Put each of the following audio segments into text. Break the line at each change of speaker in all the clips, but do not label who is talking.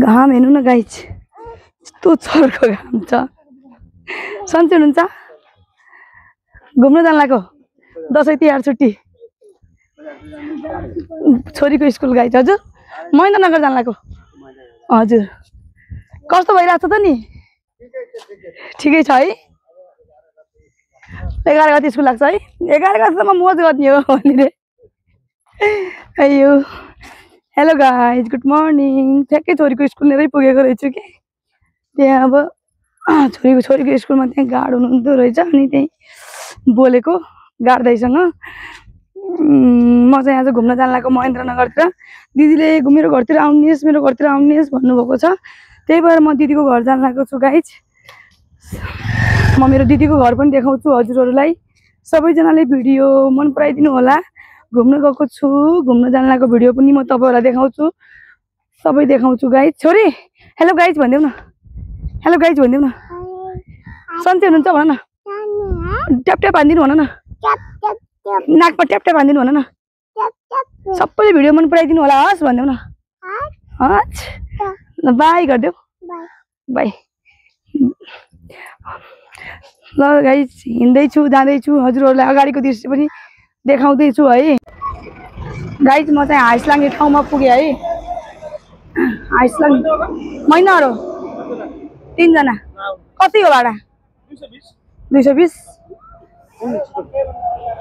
घाम हेर्नु न गाइज, यस्तो चर्को घाम छ। सन्चै हुनुहुन्छ? घुम्न जान लाग्यो दसैँ तिहार छुट्टी छोरीको स्कुल गाइज। हजुर महेन्द्रनगर जान लाग्यो। हजुर कस्तो भइरहेछ त नि? ठिकै छ है? 11 गते स्कुल लाग्छ है? 11 गतेसम्म मोज गर्ने हो भनेर। अयो हेलो गाइज, गुड मर्निङ। ठ्याक्कै छोरीको स्कुल लिएरै पुगेको रहेछु कि त्यहाँ अब छोरीको स्कुलमा त्यहाँ गार्ड हुनुहुँदो रहेछ अनि त्यही बोलेको गार्ड दाइसँग। म चाहिँ आज घुम्न जान लागेको महेन्द्रनगरतिर। दिदीले मेरो घरतिर आउनुहोस्, मेरो घरतिर आउनुहोस् भन्नुभएको छ, त्यही भएर म दिदीको घर जान लागेको छु गाइज। म मेरो दिदीको घर पनि देखाउँछु हजुरहरूलाई। सबैजनाले भिडियो मन पराइदिनु होला। घुम्न गएको छु, घुम्न जान लागेको भिडियो पनि म तपाईँहरूलाई देखाउँछु, सबै देखाउँछु गाइज। छोरी हेलो गाइज भनिदेऊ न, हेलो गाइज भनिदेऊ न। सन्चै हुनुहुन्छ भन न, ट्याप ट्याप हानिदिनु भन न, नाकमा ट्याप ट्याप हानिदिनु भन न। सबैले भिडियो मन पराइदिनु होला हस् भनिदेऊ न। हस् ल बाई गरिदेऊ, बाई। ल गाइज हिँड्दैछु जाँदैछु, हजुरहरूलाई अगाडिको दृश्य पनि देखाउँदैछु है गाइज। म चाहिँ हाइसलाङ्गे ठाउँमा पुगेँ है। हाइसलाङ महिनाहरू 3 जना। कति हो भाडा? 220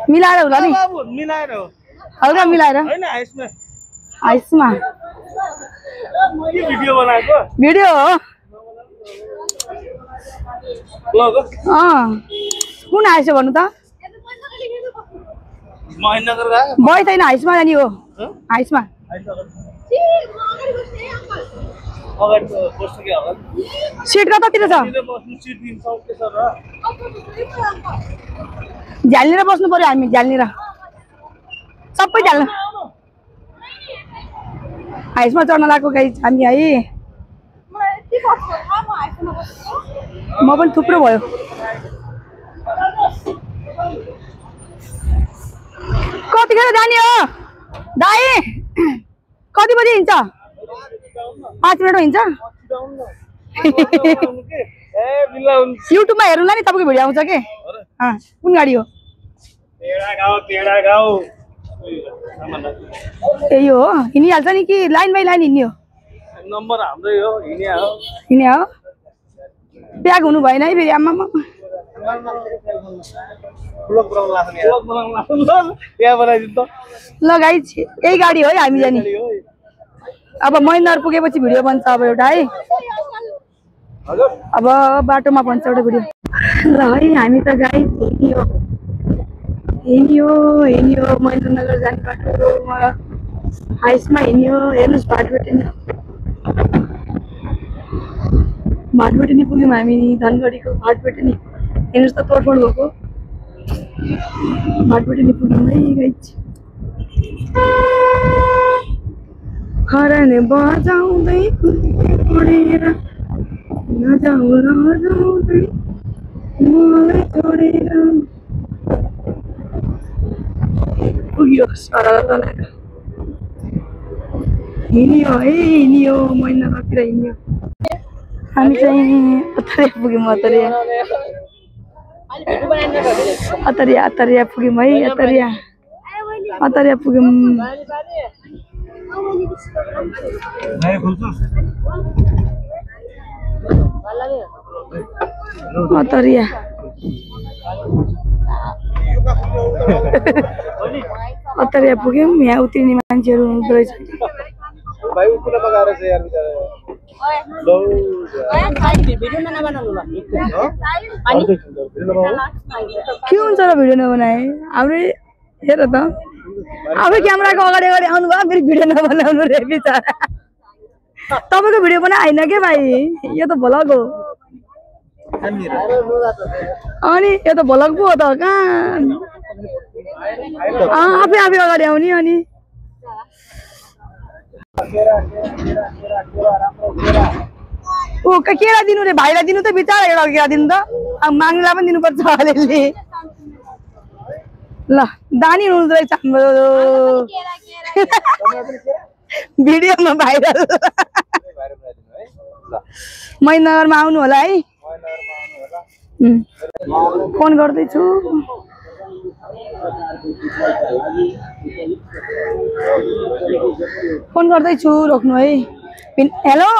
मिलाएर होला नि? हल्का मिलाएर हाइसमा भिडियो हो। कुन हाइस हो भन्नु त? बय छैन हाइसमा जाने हो। हाइसमा सिट कतातिर छ? झ्यालनिर बस्नु पर्यो हामी, झ्यालनिर सबै झ्याल्नु। हाइसमा चढ्न लागेको गाइज हामी है। म पनि थुप्रो भयो। कतिखेर जाने हो दाइ? कति बजी हिँड्छ? 5 मिनटमा हिँड्छ? युट्युबमा हेर्नुला नि तपाईँको भिडियो आउँछ के? कुन गाडी हो? यही हो, हिँडिहाल्छ नि कि लाइन बाई लाइन हिँड्ने हो? नम्बर हाम्रै हो, हिँड्ने हो। प्याक हुनु भएन है फेरि आमामा। ल गाइज यही गाडी हो है हामी जाने। अब महेन्द्र पुगेपछि भिडियो बन्छ अब एउटा है। अब बाटोमा बन्छ एउटा भिडियो। ल है हामी त गाइज हिँड्यो महेन्द्रनगर जाने बाटोमा हाइसमा हिँड्यो। हेर्नुहोस् भाटबेटनी पुग्यौँ हामी। धनगढीको भाटबेटनी हेर्नुहोस् त तोडफोड भएको भाटबेटनी पुग्यौँ है गाइज। हरन बजाउँदै पढेर नजाऊ लजाउँदै मलाई छोडेर पुग्यो सरल हिँड्यो है। हिँड्यो महेन्द्रनगरतिर हिँड्यो। हामी चाहिँ अतरिया पुग्यौँ। अतरिया पुग्यौँ है। अतरिया पुग्यौँ। अतरिया अतरिया पुग्यौँ। यहाँ उत्रिने मान्छेहरू हुँदो रहेछ। के हुन्छ र भिडियो नबनाए? हाम्रो हेर त आफै क्यामेराको अगाडि आउनु भयो फेरि भिडियो नबनाउनु रे बिचरा। तपाईँको भिडियो बना होइन के भाइ, यो त भ्लग हो। अनि यो त भ्लग पो हो त कहाँ आफै अगाडि आउने। अनि ओ केरा दिनु रे भाइलाई दिनु त बिचरा एउटा केरा दिनु त। अब माग्नेलाई पनि दिनुपर्छ अलिअलि। ल दानी हुँदो रहेछ हाम्रो भिडियोमा भाइरल। महेन्द्रनगरमा आउनु होला है। फोन गर्दैछु। फोन गर्दैछु रोक्नु है। हेलो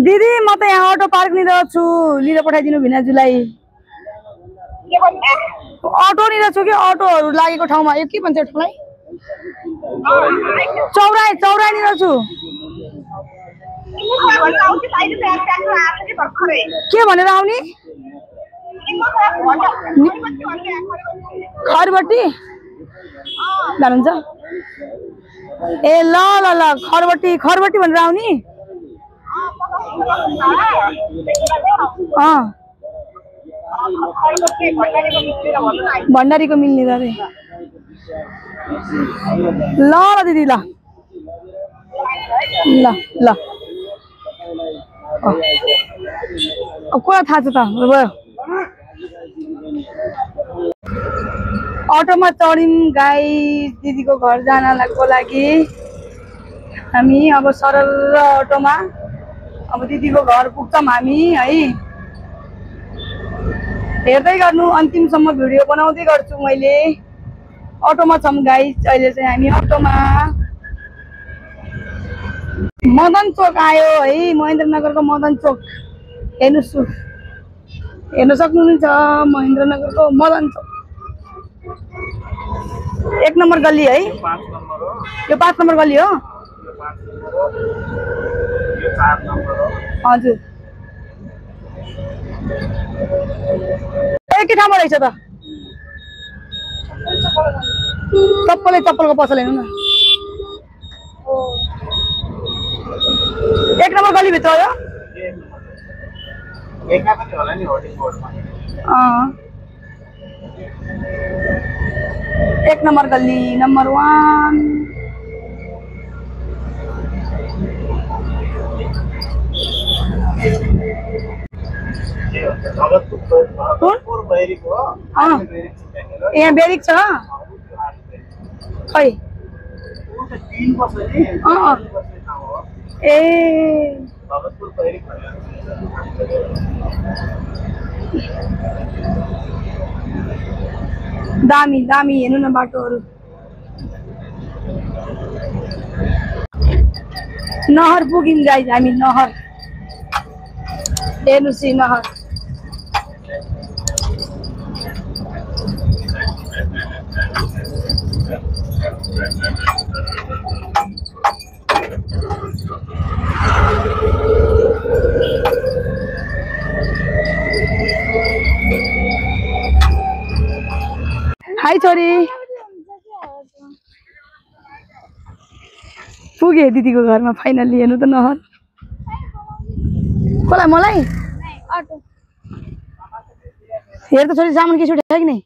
दिदी, म त यहाँ अटो पार्क निर छु, लिएर पठाइदिनु भिनाजुलाई। अटो निर छु कि अटोहरू लागेको ठाउँमा। यो के भन्छ ठाउँलाई? चौराई निर छु। के भनेर आउने? खरबट्टी जानुहुन्छ? ए ल ल ल, खरबट्टी भनेर आउने। भण्डारीको मिल्ने रे। ल ल दिदी, ल ल ल। कुरा थाहा छ त? अटोमा चढ्यौँ गाइस दिदीको घर जानको लागि। हामी अब सरल अटोमा अब दिदीको घर पुग्छौँ हामी है। हेर्दै गर्नु, अन्तिमसम्म भिडियो बनाउँदै गर्छु मैले। अटोमा छौँ गाइस अहिले चाहिँ हामी अटोमा। मदन चोक आयो है, महेन्द्रनगरको मदन चोक। हेर्नुहोस्, हेर्न सक्नुहुन्छ महेन्द्रनगरको मदन चोक। 1 नम्बर गल्ली है। यो 5 नम्बर गल्ली हो। हजुर, एकै ठाउँमा रहेछ त। चप्पलको पसल हेर्नु न। 1 नम्बर गल्ली भित्र हो। 1 नम्बर गल्ली नम्बर 1। यहाँ बेरिक छ खै? ए दामी दामी, हेर्नु न बाटोहरू। नहर पुग्यौँ गाइस हामी, नहर। हेर्नुहोस् यी नहर। हाई छोरी, पुगे दिदीको घरमा फाइनली। हेर्नु त नहर। कसलाई? मलाई हेर त छोरी, सामान के छुट्यायो कि नै?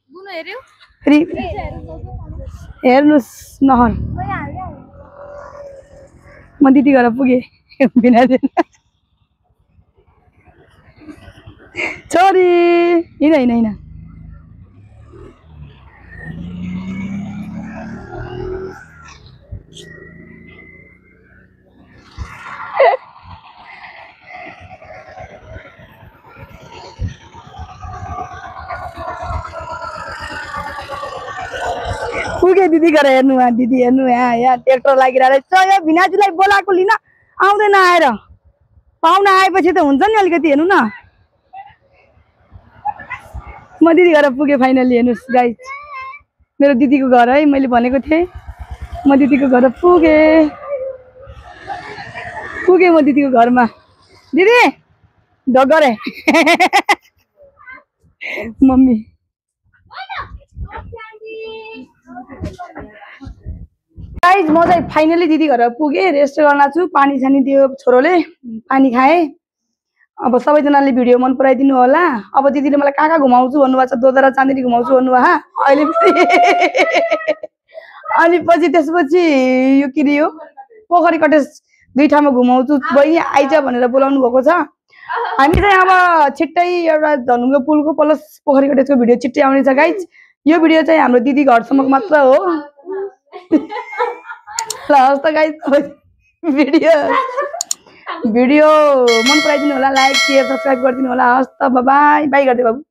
हेर्नुहोस् नहर। म दिदी घर पुगे बिना छोरी। हिँड। पुगे दिदी घर। हेर्नु दिदी, हेर्नु यहाँ ट्र्याक्टर लागिरहेको छ। यो भिनाजुलाई बोलाएको लिन आउँदैन आएर। पाहुना आएपछि त हुन्छ नि अलिकति। हेर्नु न, म दिदी घर पुगे फाइनली। हेर्नुहोस् गाइस, मेरो दिदीको घर है। मैले भनेको थिएँ म दिदीको घर पुगे म दिदीको घरमा। दिदी ढगरे मम्मी। गाइस म चाहिँ फाइनली दिदी घर पुगे। रेस्ट गर्न छु। पानी छानी दियो छोरोले, पानी खाए। अब सबैजनाले भिडियो मन पराइदिनु होला। अब दिदीले मलाई कहाँ घुमाउँछु भन्नुभएको छ। दोदरा चाँदनी घुमाउँछु भन्नुभयो अहिले। अनि पछि त्यसपछि यो के रे, यो पोखरी कटेज 2 ठाउँमा घुमाउँछु। बहिनी आइज भनेर बोलाउनु भएको छ। हामी चाहिँ अब छिट्टै एउटा धनुको पुलको प्लस पोखरी कटेजको भिडियो छिट्टै आउने छ गाइस। यो भिडियो चाहिँ हाम्रो दिदी घरसम्म मात्र हो। ल हस् त गाइस, भिडियो भिडियो मन पराइदिनु होला, लाइक शेयर सब्स्क्राइब गरिदिनु होला। हस् त बाई बाई गर्दै बाबु।